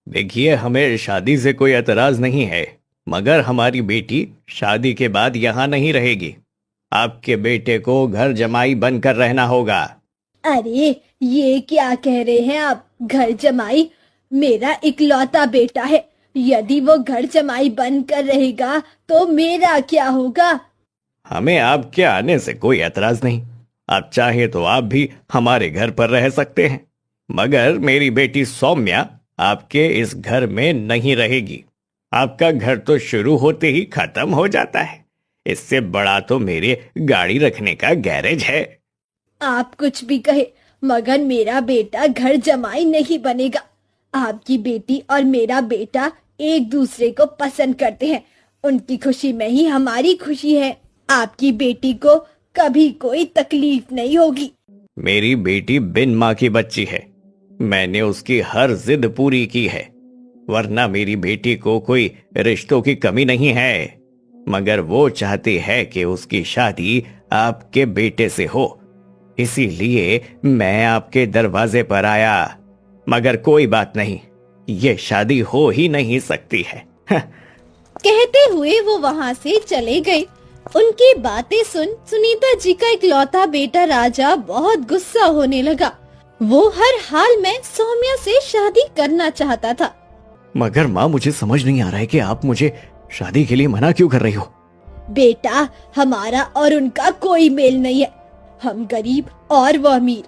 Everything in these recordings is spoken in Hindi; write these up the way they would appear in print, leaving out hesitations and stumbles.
देखिए, हमें शादी से कोई एतराज नहीं है, मगर हमारी बेटी शादी के बाद यहाँ नहीं रहेगी। आपके बेटे को घर जमाई बनकर रहना होगा। अरे, ये क्या कह रहे हैं आप? घर जमाई? मेरा इकलौता बेटा है। यदि वो घर जमाई बनकर रहेगा तो मेरा क्या होगा? हमें आपके आने से कोई एतराज नहीं। आप चाहे तो आप भी हमारे घर पर रह सकते हैं, मगर मेरी बेटी सौम्या आपके इस घर में नहीं रहेगी। आपका घर तो शुरू होते ही खत्म हो जाता है। इससे बड़ा तो मेरे गाड़ी रखने का गैरेज है। आप कुछ भी कहे, मगर मेरा बेटा घर जमाई नहीं बनेगा। आपकी बेटी और मेरा बेटा एक दूसरे को पसंद करते हैं। उनकी खुशी में ही हमारी खुशी है। आपकी बेटी को कभी कोई तकलीफ नहीं होगी। मेरी बेटी बिन माँ की बच्ची है। मैंने उसकी हर जिद पूरी की है, वरना मेरी बेटी को कोई रिश्तों की कमी नहीं है। मगर वो चाहती है कि उसकी शादी आपके बेटे से हो, इसीलिए मैं आपके दरवाजे पर आया। मगर कोई बात नहीं, ये शादी हो ही नहीं सकती है। कहते हुए वो वहाँ से चले गए। उनकी बातें सुन सुनीता जी का इकलौता बेटा राजा बहुत गुस्सा होने लगा। वो हर हाल में सौम्या से शादी करना चाहता था। मगर माँ, मुझे समझ नहीं आ रहा है कि आप मुझे शादी के लिए मना क्यों कर रही हो। बेटा, हमारा और उनका कोई मेल नहीं है। हम गरीब और वो अमीर।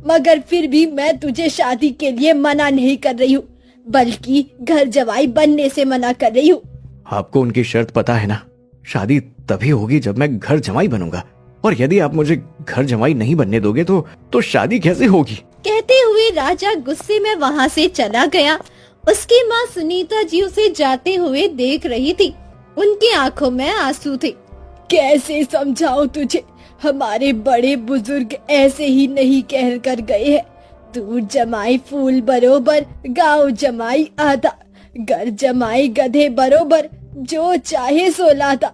मगर फिर भी मैं तुझे शादी के लिए मना नहीं कर रही हूँ, बल्कि घर जवाई बनने से मना कर रही हूँ। आपको उनकी शर्त पता है ना? शादी तभी होगी जब मैं घर जमाई बनूंगा, और यदि आप मुझे घर जमाई नहीं बनने दोगे तो शादी कैसे होगी? कहते हुए राजा गुस्से में वहाँ से चला गया। उसकी माँ सुनीता जी उसे जाते हुए देख रही थी। उनकी आंखों में आंसू थे। कैसे समझाऊं तुझे? हमारे बड़े बुजुर्ग ऐसे ही नहीं कह कर गए हैं। दूर जमाई फूल बरोबर, गांव जमाई आधा। घर जमाई गधे बरोबर, जो चाहे सो लाता।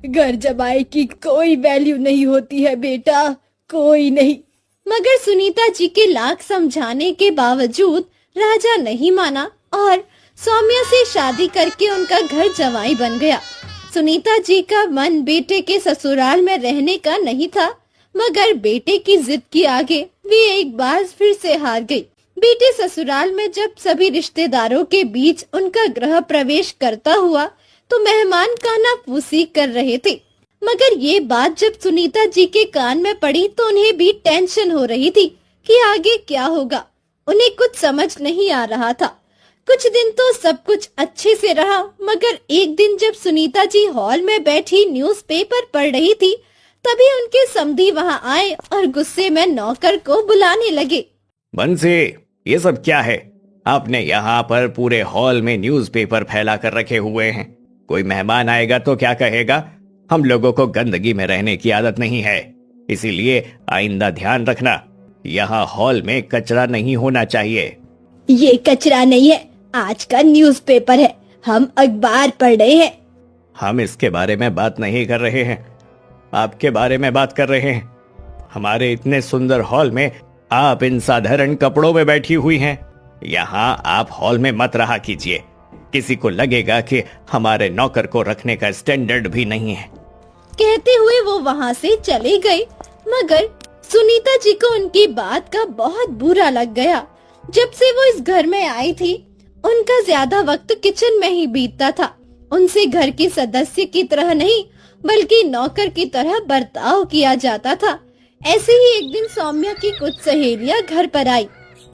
घर जमाई की कोई वैल्यू नहीं होती है बेटा, कोई नहीं। मगर सुनीता जी के लाख समझाने के बावजूद राजा नहीं माना और सौम्या से शादी करके उनका घर जमाई बन गया। सुनीता जी का मन बेटे के ससुराल में रहने का नहीं था, मगर बेटे की जिद के आगे वे एक बार फिर से हार गई। बेटे ससुराल में जब सभी रिश्तेदारों के बीच उनका गृह प्रवेश करता हुआ तो मेहमान कानाफूसी कर रहे थे। मगर ये बात जब सुनीता जी के कान में पड़ी तो उन्हें भी टेंशन हो रही थी कि आगे क्या होगा। उन्हें कुछ समझ नहीं आ रहा था। कुछ दिन तो सब कुछ अच्छे से रहा, मगर एक दिन जब सुनीता जी हॉल में बैठी न्यूज़पेपर पढ़ रही थी, तभी उनके समधी वहां आए और गुस्से में नौकर को बुलाने लगे। बंसी, ये सब क्या है? आपने यहाँ पर पूरे हॉल में न्यूज़पेपर फैला कर रखे हुए हैं। कोई मेहमान आएगा तो क्या कहेगा? हम लोगों को गंदगी में रहने की आदत नहीं है, इसीलिए आइंदा ध्यान रखना। यहाँ हॉल में कचरा नहीं होना चाहिए। ये कचरा नहीं है, आज का न्यूज़पेपर है। हम अखबार पढ़ रहे हैं। हम इसके बारे में बात नहीं कर रहे हैं, आपके बारे में बात कर रहे हैं। हमारे इतने सुंदर हॉल में आप इन साधारण कपड़ों में बैठी हुई हैं। यहाँ आप हॉल में मत रहा कीजिए। किसी को लगेगा कि हमारे नौकर को रखने का स्टैंडर्ड भी नहीं है। कहते हुए वो वहाँ से चले गए। मगर सुनीता जी को उनकी बात का बहुत बुरा लग गया। जब से वो इस घर में आई थी, उनका ज्यादा वक्त किचन में ही बीतता था। उनसे घर के सदस्य की तरह नहीं, बल्कि नौकर की तरह बर्ताव किया जाता था। ऐसे ही एक दिन सौम्या की कुछ सहेलियां घर पर आई।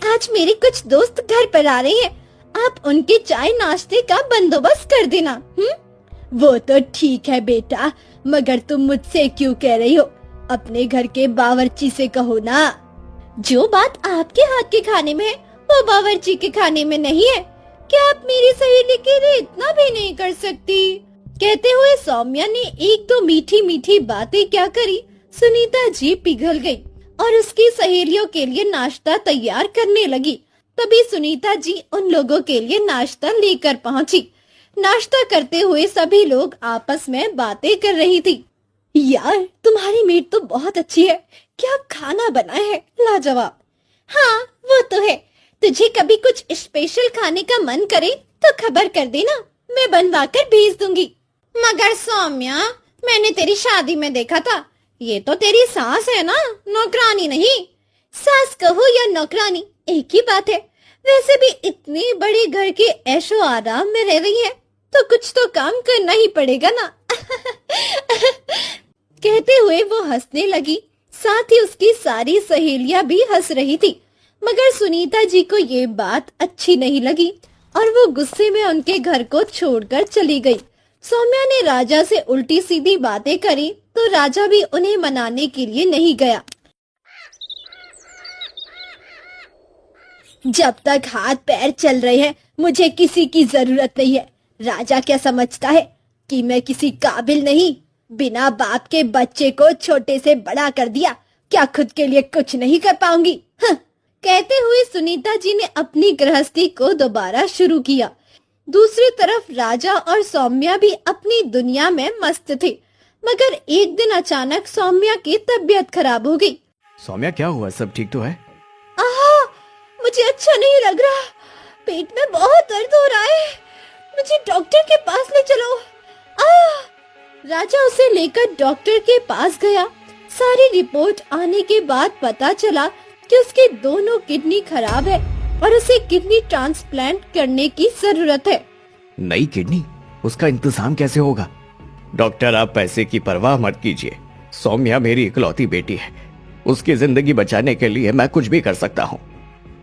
आज मेरे कुछ दोस्त घर पर आ रहे हैं, आप उनके चाय नाश्ते का बंदोबस्त कर देना। वो तो ठीक है बेटा, मगर तुम मुझसे क्यों कह रही हो? अपने घर के बावर्ची से कहो ना। जो बात आपके हाथ के खाने में है, वो बावर्ची के खाने में नहीं है। क्या आप मेरी सहेली के लिए इतना भी नहीं कर सकती? कहते हुए सौम्या ने एक दो मीठी मीठी बातें क्या करी, सुनीता जी पिघल गई और उसकी सहेलियों के लिए नाश्ता तैयार करने लगी। तभी सुनीता जी उन लोगों के लिए नाश्ता लेकर पहुंची। नाश्ता करते हुए सभी लोग आपस में बातें कर रही थी। यार, तुम्हारी मेड तो बहुत अच्छी है। क्या आप खाना बनाए हैं? लाजवाब। हाँ, वो तो है, तुझे कभी कुछ स्पेशल खाने का मन करे तो खबर कर देना, मैं बनवा कर भेज दूंगी। मगर सौम्या, मैंने तेरी शादी में देखा था, ये तो तेरी सास है ना, नौकरानी नहीं। सास कहो या नौकरानी, एक ही बात है। वैसे भी इतने बड़े घर के ऐशो आराम में रह रही है तो कुछ तो काम करना ही पड़ेगा ना। कहते हुए वो हंसने लगी, साथ ही उसकी सारी सहेलियां भी हंस रही थी। मगर सुनीता जी को ये बात अच्छी नहीं लगी और वो गुस्से में उनके घर को छोड़कर चली गई। सौम्या ने राजा से उल्टी सीधी बातें करी तो राजा भी उन्हें मनाने के लिए नहीं गया। जब तक हाथ पैर चल रहे हैं मुझे किसी की जरूरत नहीं है। राजा क्या समझता है कि मैं किसी काबिल नहीं? बिना बाप के बच्चे को छोटे से बड़ा कर दिया, क्या खुद के लिए कुछ नहीं कर पाऊंगी? कहते हुए सुनीता जी ने अपनी गृहस्थी को दोबारा शुरू किया। दूसरी तरफ राजा और सौम्या भी अपनी दुनिया में मस्त थे। मगर एक दिन अचानक सौम्या की तबीयत खराब हो गई। सौम्या, क्या हुआ? सब ठीक तो है? आहा, मुझे अच्छा नहीं लग रहा, पेट में बहुत दर्द हो रहा है, मुझे डॉक्टर के पास ले चलो। राजा उसे लेकर डॉक्टर के पास गया। सारी रिपोर्ट आने के बाद पता चला कि उसकी दोनों किडनी खराब है और उसे किडनी ट्रांसप्लांट करने की जरूरत है। नई किडनी? उसका इंतजाम कैसे होगा? डॉक्टर, आप पैसे की परवाह मत कीजिए। सौम्या मेरी इकलौती बेटी है, उसकी जिंदगी बचाने के लिए मैं कुछ भी कर सकता हूँ।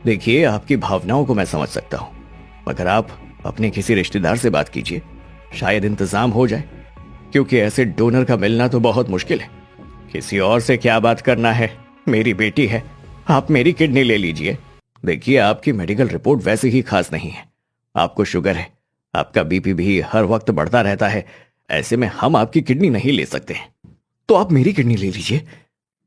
देखिए, आपकी भावनाओं को मैं समझ सकता हूँ, मगर आप अपने किसी रिश्तेदार से बात कीजिए, शायद इंतजाम हो जाए, क्योंकि ऐसे डोनर का मिलना तो बहुत मुश्किल है। किसी और से क्या बात करना है, मेरी बेटी है, आप मेरी किडनी ले लीजिए। देखिए, आपकी मेडिकल रिपोर्ट वैसे ही खास नहीं है, आपको शुगर है, आपका बीपी भी हर वक्त बढ़ता रहता है, ऐसे में हम आपकी किडनी नहीं ले सकते हैं, तो आप मेरी किडनी ले लीजिए।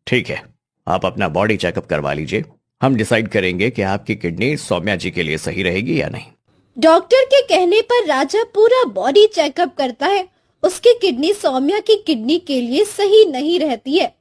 ठीक है, आप अपना बॉडी चेकअप करवा लीजिए, हम डिसाइड करेंगे कि आपकी किडनी सौम्या जी के लिए सही रहेगी या नहीं। डॉक्टर के कहने पर राजा पूरा बॉडी चेकअप करता है। उसकी किडनी सौम्या की किडनी के लिए सही नहीं रहती है।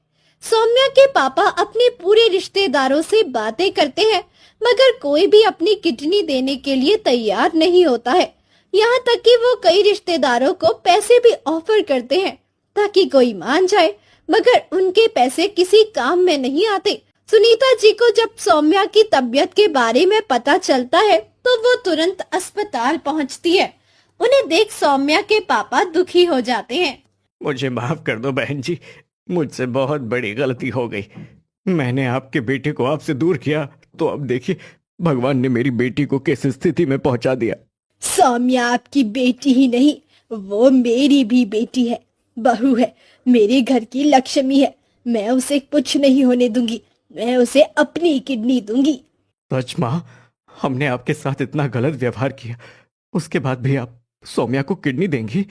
सौम्या के पापा अपने पूरे रिश्तेदारों से बातें करते हैं, मगर कोई भी अपनी किडनी देने के लिए तैयार नहीं होता है। यहाँ तक कि वो कई रिश्तेदारों को पैसे भी ऑफर करते हैं ताकि कोई मान जाए, मगर उनके पैसे किसी काम में नहीं आते। सुनीता जी को जब सौम्या की तबीयत के बारे में पता चलता है तो वो तुरंत अस्पताल पहुंचती है। उन्हें देख सौम्या के पापा दुखी हो जाते हैं। मुझे माफ कर दो बहन जी, मुझसे बहुत बड़ी गलती हो गई। मैंने आपके बेटे को आपसे दूर किया तो अब देखिए भगवान ने मेरी बेटी को किस स्थिति में पहुंचा दिया। सौम्या आपकी बेटी ही नहीं, वो मेरी भी बेटी है, बहू है, मेरे घर की लक्ष्मी है। मैं उसे कुछ नहीं होने दूंगी, मैं उसे अपनी किडनी दूंगी। सच माँ, हमने आपके साथ इतना गलत व्यवहार किया, उसके बाद भी आप सौम्या को किडनी देंगी?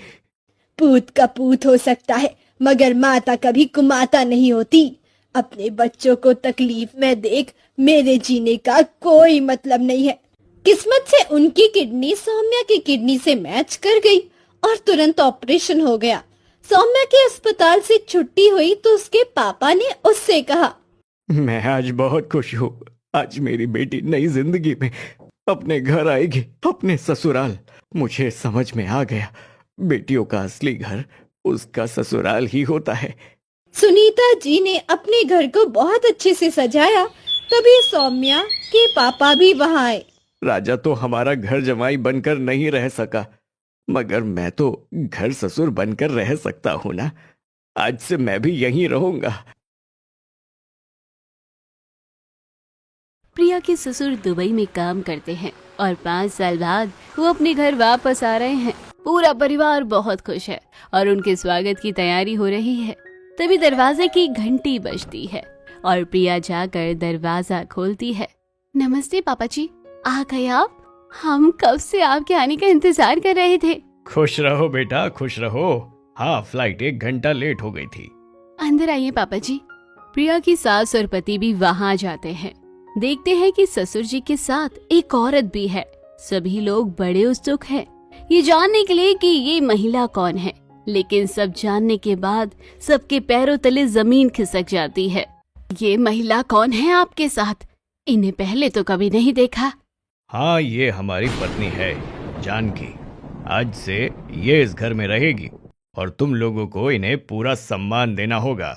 पूत का पूत हो सकता है, मगर माता कभी कुमाता नहीं होती। अपने बच्चों को तकलीफ में देख मेरे जीने का कोई मतलब नहीं है। किस्मत से उनकी किडनी सौम्या की किडनी से मैच कर गई और तुरंत ऑपरेशन हो गया। सौम्या के अस्पताल से छुट्टी हुई तो उसके पापा ने उससे कहा, मैं आज बहुत खुश हूँ, आज मेरी बेटी नई जिंदगी में अपने घर आएगी, अपने ससुराल। मुझे समझ में आ गया, बेटियों का असली घर उसका ससुराल ही होता है। सुनीता जी ने अपने घर को बहुत अच्छे से सजाया। तभी सौम्या के पापा भी वहाँ आए। राजा तो हमारा घर जमाई बनकर नहीं रह सका, मगर मैं तो घर ससुर बनकर रह सकता हूँ ना। आज से मैं भी यहीं रहूंगा। प्रिया के ससुर दुबई में काम करते हैं और 5 साल बाद वो अपने घर वापस आ रहे हैं। पूरा परिवार बहुत खुश है और उनके स्वागत की तैयारी हो रही है। तभी दरवाजे की घंटी बजती है और प्रिया जाकर दरवाजा खोलती है। नमस्ते पापा जी, आ गए आप? हम कब से आपके आने का इंतजार कर रहे थे। खुश रहो बेटा, खुश रहो। हाँ, फ्लाइट 1 घंटा लेट हो गई थी। अंदर आइए पापा जी। प्रिया की सास और पति भी वहाँ जाते हैं। देखते हैं कि ससुर जी के साथ एक औरत भी है। सभी लोग बड़े उत्सुक हैं ये जानने के लिए कि ये महिला कौन है, लेकिन सब जानने के बाद सबके पैरों तले जमीन खिसक जाती है। ये महिला कौन है आपके साथ? इन्हें पहले तो कभी नहीं देखा। हाँ, ये हमारी पत्नी है जानकी। आज से ये इस घर में रहेगी और तुम लोगों को इन्हें पूरा सम्मान देना होगा।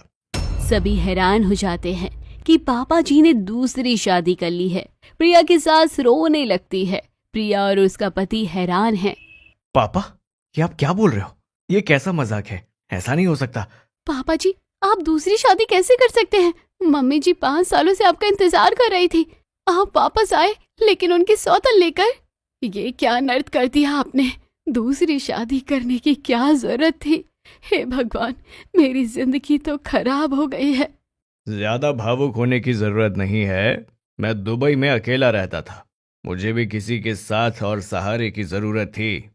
सभी हैरान हो जाते हैं कि पापा जी ने दूसरी शादी कर ली है। प्रिया की सास रोने लगती है। प्रिया और उसका पति हैरान हैं। पापा, ये आप क्या बोल रहे हो? ये कैसा मजाक है? ऐसा नहीं हो सकता। पापा जी, आप दूसरी शादी कैसे कर सकते हैं? मम्मी जी 5 सालों से आपका इंतजार कर रही थी। आप वापस आए लेकिन उनकी सौतन लेकर। ये क्या नर्त कर दिया आपने? दूसरी शादी करने की क्या जरूरत थी? हे भगवान, मेरी जिंदगी तो खराब हो गई है। ज्यादा भावुक होने की जरूरत नहीं है। मैं दुबई में अकेला रहता था। मुझे भी किसी के साथ और सहारे की जरूरत थी,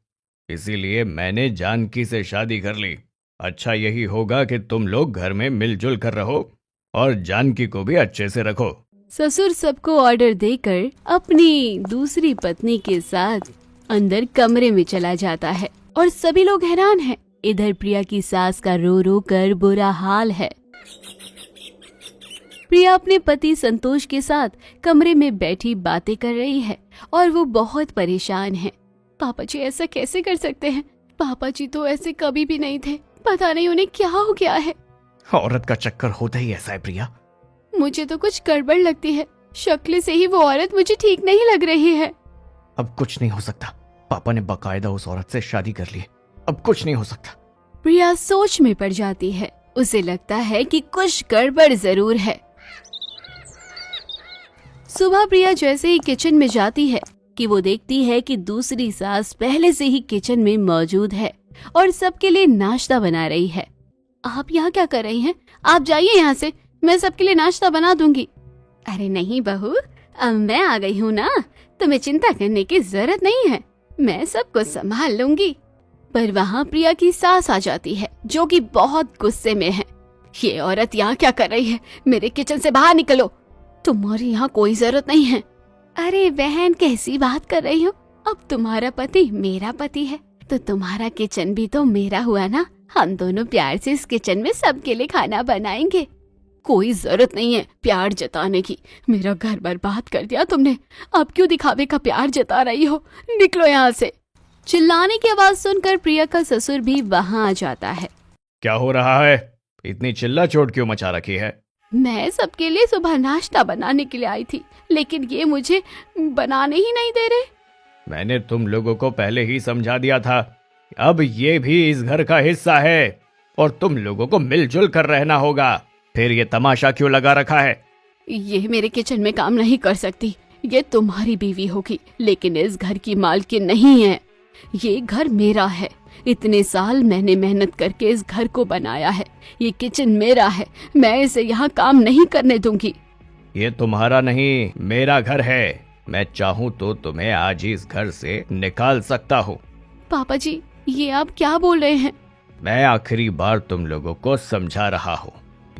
इसीलिए मैंने जानकी से शादी कर ली। अच्छा यही होगा कि तुम लोग घर में मिलजुल कर रहो और जानकी को भी अच्छे से रखो। ससुर सबको ऑर्डर देकर अपनी दूसरी पत्नी के साथ अंदर कमरे में चला जाता है और सभी लोग हैरान हैं। इधर प्रिया की सास का रो रो कर बुरा हाल है। प्रिया अपने पति संतोष के साथ कमरे में बैठी बातें कर रही है और वो बहुत परेशान है। पापा जी ऐसा कैसे कर सकते हैं? पापा जी तो ऐसे कभी भी नहीं थे। पता नहीं उन्हें क्या हो गया है। औरत का चक्कर होता ही ऐसा है प्रिया। मुझे तो कुछ गड़बड़ लगती है। शक्ल से ही वो औरत मुझे ठीक नहीं लग रही है। अब कुछ नहीं हो सकता। पापा ने बकायदा उस औरत से शादी कर ली। अब कुछ नहीं हो सकता। प्रिया सोच में पड़ जाती है। उसे लगता है कि कुछ गड़बड़ जरूर है। सुबह प्रिया जैसे ही किचन में जाती है कि वो देखती है कि दूसरी सास पहले से ही किचन में मौजूद है और सबके लिए नाश्ता बना रही है। आप यहाँ क्या कर रही हैं? आप जाइए यहाँ से, मैं सबके लिए नाश्ता बना दूंगी। अरे नहीं बहू, अब मैं आ गई हूँ ना, तुम्हें चिंता करने की जरूरत नहीं है। मैं सब कुछ संभाल लूंगी। पर वहाँ प्रिया की सास आ जाती है जो कि बहुत गुस्से में है। ये औरत यहाँ क्या कर रही है? मेरे किचन से बाहर निकलो, तुम्हारी यहाँ कोई जरूरत नहीं है। अरे बहन, कैसी बात कर रही हो? अब तुम्हारा पति मेरा पति है तो तुम्हारा किचन भी तो मेरा हुआ ना। हम दोनों प्यार से इस किचन में सबके लिए खाना बनाएंगे। कोई जरूरत नहीं है प्यार जताने की। मेरा घर बर्बाद कर दिया तुमने। अब क्यों दिखावे का प्यार जता रही हो? निकलो यहाँ से। चिल्लाने की आवाज सुनकर प्रिया का ससुर भी वहाँ आ जाता है। क्या हो रहा है? इतनी चिल्ला चोट क्यों मचा रखी है? मैं सबके लिए सुबह नाश्ता बनाने के लिए आई थी, लेकिन ये मुझे बनाने ही नहीं दे रहे। मैंने तुम लोगों को पहले ही समझा दिया था। अब ये भी इस घर का हिस्सा है और तुम लोगों को मिलजुल कर रहना होगा। फिर ये तमाशा क्यों लगा रखा है? ये मेरे किचन में काम नहीं कर सकती। ये तुम्हारी बीवी होगी, लेकिन इस घर की मालकिन नहीं है। ये घर मेरा है। इतने साल मैंने मेहनत करके इस घर को बनाया है। ये किचन मेरा है। मैं इसे यहाँ काम नहीं करने दूंगी। ये तुम्हारा नहीं, मेरा घर है। मैं चाहूँ तो तुम्हें आज ही इस घर से निकाल सकता हूँ। पापा जी, ये आप क्या बोल रहे हैं? मैं आखिरी बार तुम लोगों को समझा रहा हूँ।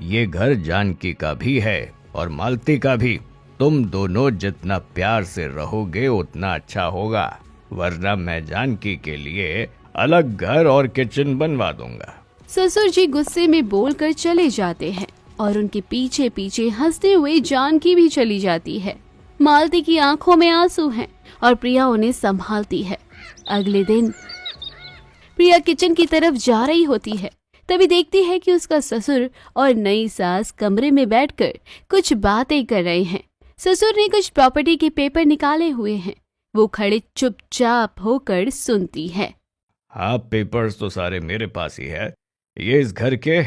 ये घर जानकी का भी है और मालती का भी। तुम दोनों जितना प्यार से रहोगे उतना अच्छा होगा, वरना मैं जानकी के लिए अलग घर और किचन बनवा दूंगा। ससुर जी गुस्से में बोलकर चले जाते हैं और उनके पीछे पीछे हंसते हुए जानकी भी चली जाती है। मालती की आंखों में आंसू हैं और प्रिया उन्हें संभालती है। अगले दिन प्रिया किचन की तरफ जा रही होती है, तभी देखती है कि उसका ससुर और नई सास कमरे में बैठकर कुछ बातें कर रहे हैं। ससुर ने कुछ प्रॉपर्टी के पेपर निकाले हुए हैं। वो खड़े चुपचाप होकर सुनती है। हाँ, पेपर्स तो सारे मेरे पास ही है। ये इस घर के,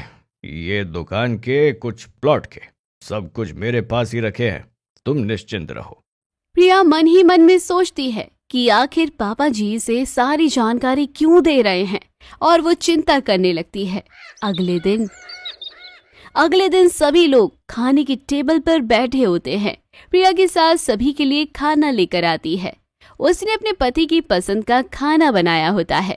ये दुकान के, कुछ प्लॉट के, सब कुछ मेरे पास ही रखे हैं। तुम निश्चिंत रहो। प्रिया मन ही मन में सोचती है कि आखिर पापा जी से सारी जानकारी क्यों दे रहे हैं और वो चिंता करने लगती है। अगले दिन सभी लोग खाने की टेबल पर बैठे होते हैं। प्रिया की सास सभी के लिए खाना लेकर आती है। उसने अपने पति की पसंद का खाना बनाया होता है।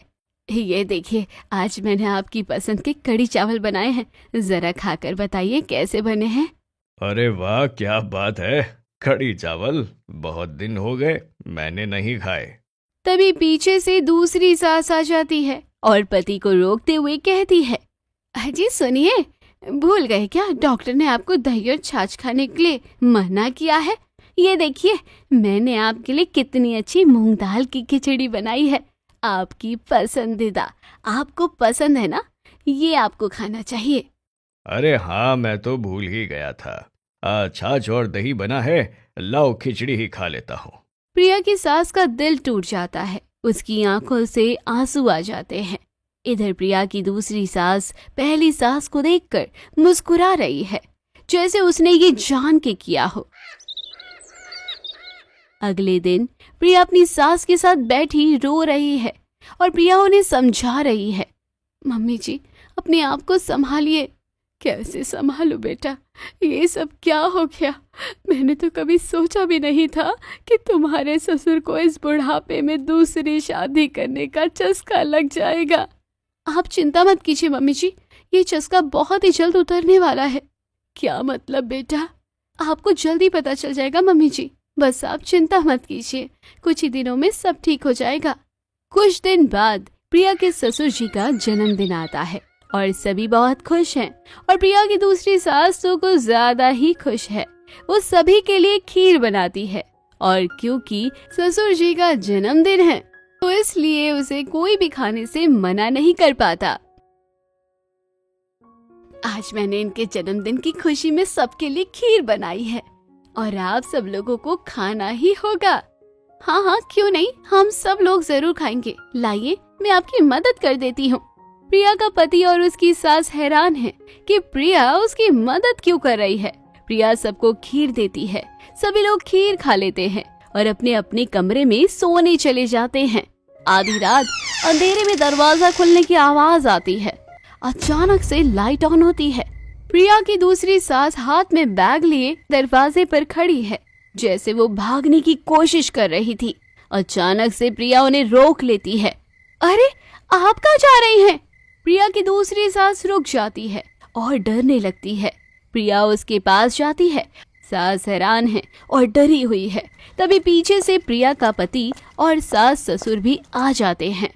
ये देखिए, आज मैंने आपकी पसंद के कढ़ी चावल बनाए हैं। जरा खाकर बताइए कैसे बने हैं। अरे वाह, क्या बात है! कढ़ी चावल बहुत दिन हो गए मैंने नहीं खाए। तभी पीछे से दूसरी सास आ जाती है और पति को रोकते हुए कहती है, अजी सुनिए, भूल गए क्या? डॉक्टर ने आपको दही और छाछ खाने के लिए मना किया है। ये देखिए, मैंने आपके लिए कितनी अच्छी मूंग दाल की खिचड़ी बनाई है, आपकी पसंदीदा। आपको पसंद है ना? ये आपको खाना चाहिए। अरे हाँ, मैं तो भूल ही गया था। छाछ और दही बना है, लाओ खिचड़ी ही खा लेता हूँ। प्रिया की सास का दिल टूट जाता है, उसकी आंखों से आंसू आ जाते हैं। इधर प्रिया की दूसरी सास पहली सास को देखकर मुस्कुरा रही है, जैसे उसने ये जान के किया हो। अगले दिन प्रिया अपनी सास के साथ बैठी रो रही है और प्रिया उन्हें समझा रही है, मम्मी जी अपने आप को संभालिए। कैसे संभालू बेटा, ये सब क्या हो गया? मैंने तो कभी सोचा भी नहीं था कि तुम्हारे ससुर को इस बुढ़ापे में दूसरी शादी करने का चस्का लग जाएगा। आप चिंता मत कीजिए मम्मी जी, ये चस्का बहुत ही जल्द उतरने वाला है। क्या मतलब बेटा? आपको जल्दी पता चल जाएगा मम्मी जी, बस आप चिंता मत कीजिए, कुछ ही दिनों में सब ठीक हो जाएगा। कुछ दिन बाद प्रिया के ससुर जी का जन्मदिन आता है और सभी बहुत खुश हैं और प्रिया की दूसरी सास तो कुछ ज्यादा ही खुश है। वो सभी के लिए खीर बनाती है और क्योंकि ससुर जी का जन्मदिन है तो इसलिए उसे कोई भी खाने से मना नहीं कर पाता। आज मैंने इनके जन्मदिन की खुशी में सबके लिए खीर बनाई है और आप सब लोगों को खाना ही होगा। हाँ हाँ, क्यों नहीं, हम सब लोग जरूर खाएंगे। लाइए मैं आपकी मदद कर देती हूँ। प्रिया का पति और उसकी सास हैरान है कि प्रिया उसकी मदद क्यों कर रही है। प्रिया सबको खीर देती है, सभी लोग खीर खा लेते हैं और अपने अपने कमरे में सोने चले जाते हैं। आधी रात अंधेरे में दरवाजा खुलने की आवाज आती है। अचानक से लाइट ऑन होती है। प्रिया की दूसरी सास हाथ में बैग लिए दरवाजे पर खड़ी है, जैसे वो भागने की कोशिश कर रही थी। अचानक से प्रिया उन्हें रोक लेती है। अरे आप कहाँ जा रही हैं? प्रिया की दूसरी सास रुक जाती है और डरने लगती है। प्रिया उसके पास जाती है। सास हैरान है और डरी हुई है। तभी पीछे से प्रिया का पति और सास ससुर भी आ जाते हैं।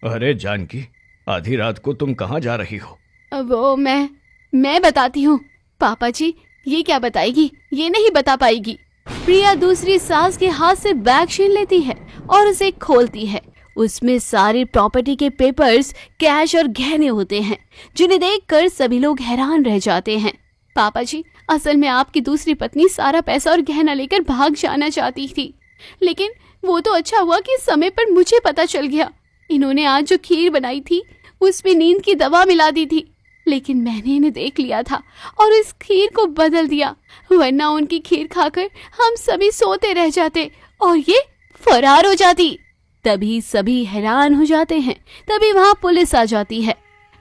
अरे जानकी, आधी रात को तुम कहाँ जा रही हो? वो मैं बताती हूँ। पापा जी ये क्या बताएगी? ये नहीं बता पाएगी। प्रिया दूसरी सास के हाथ से बैग छीन लेती है और उसे खोलती है। उसमें सारी प्रॉपर्टी के पेपर्स, कैश और गहने होते हैं, जिन्हें देखकर सभी लोग हैरान रह जाते हैं। पापा जी, असल में आपकी दूसरी पत्नी सारा पैसा और गहना लेकर भाग जाना चाहती थी, लेकिन वो तो अच्छा हुआ कि समय पर मुझे पता चल गया। इन्होंने आज जो खीर बनाई थी उसमें नींद की दवा मिला दी थी, लेकिन मैंने इन्हें देख लिया था और इस खीर को बदल दिया, वरना उनकी खीर खाकर हम सभी सोते रह जाते और ये फरार हो जाती। तभी सभी हैरान हो जाते हैं। तभी वहाँ पुलिस आ जाती है।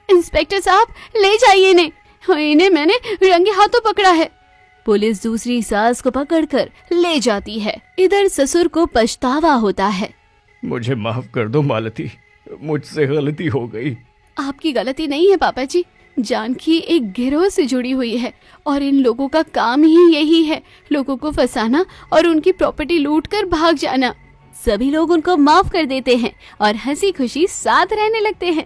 इंस्पेक्टर साहब, ले जाइए इन्हें मैंने रंगे हाथों पकड़ा है। पुलिस दूसरी सास को पकड़कर ले जाती है। इधर ससुर को पछतावा होता है। मुझे माफ कर दो मालती, मुझसे गलती हो गई। आपकी गलती नहीं है पापा जी, जानकी एक गिरोह से जुड़ी हुई है और इन लोगों का काम ही यही है, लोगों को फंसाना और उनकी प्रॉपर्टी लूटकर भाग जाना। सभी लोग उनको माफ कर देते हैं और हंसी खुशी साथ रहने लगते हैं।